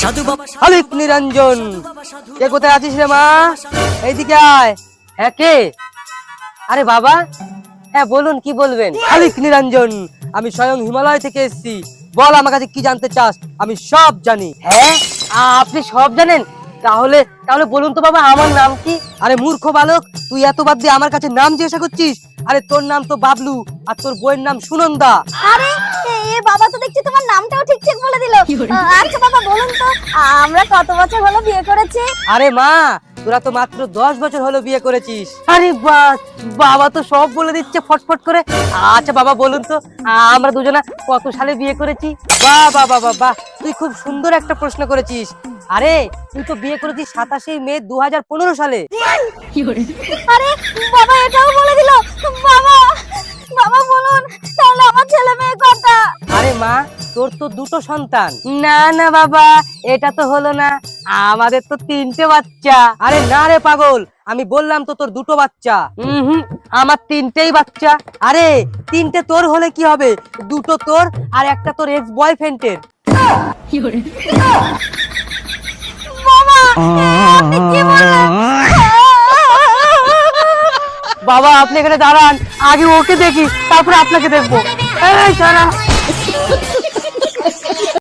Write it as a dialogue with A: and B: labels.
A: হলিক নিরঞ্জন, কে কোথায় আছিস রে মা? এইদিকে আয়। হ্যাঁ কে? আরে বাবা, হ্যাঁ বলুন, কি বলবেন? হলিক নিরঞ্জন, আমি স্বয়ং হিমালয় থেকে এসেছি। বল আমার কাছে কি জানতে চাস, আমি সব জানি। হ্যাঁ, আপনি সব জানেন? তাহলে তাহলে বলুন তো বাবা, আমার নাম কি? আরে মূর্খ বালক, তুই এত বাদ দিয়ে আমার কাছে নাম জিজ্ঞাসা করছিস? আরে তোর নাম তো বাবলু, আর তোর বইয়ের নাম সুনন্দা।
B: আরে বাবা তো দেখছি তোমার নামটাও ঠিক ঠিক বলে দিল। আচ্ছা বাবা বলুন তো, আমরা কত বছর হলো বিয়ে করেছি?
A: আরে মা, তোরা তো মাত্র 10 বছর হলো বিয়ে করেছিস। আরে বাবা তো সব বলে দিচ্ছে ফটফট করে। আচ্ছা বাবা বলুন তো, আমরা দুজনা কত সালে বিয়ে করেছি? বাহ বাহ বাহ বাহ, তুই খুব সুন্দর একটা প্রশ্ন করেছিস। আরে তুই তো বিয়ে করেছিস 27 মে 2015 সালে।
B: আরে বাবা এটাও বলে দিল। বাবা বাবা বলুন তাহলে আমার ছেলে মেয়ে কটা?
A: আরে মা, তোর তো দুটো সন্তান। না না বাবা, এটা তো হলো না, আমাদের তো 3টে বাচ্চা। আরে না রে পাগল, আমি বললাম তো তোর দুটো বাচ্চা। আমার 3টেই বাচ্চা। আরে 3টে তোর হলে কি হবে, দুটো তোর আর একটা তোর এক্স বয়ফ্রেন্ডের।
B: বাবা আপনি কি বললেন?
A: বাবা আপনি এখানে দাঁড়ান, আগে ওকে দেখি তারপরে আপনাকে দেখবো। এই দাঁড়া।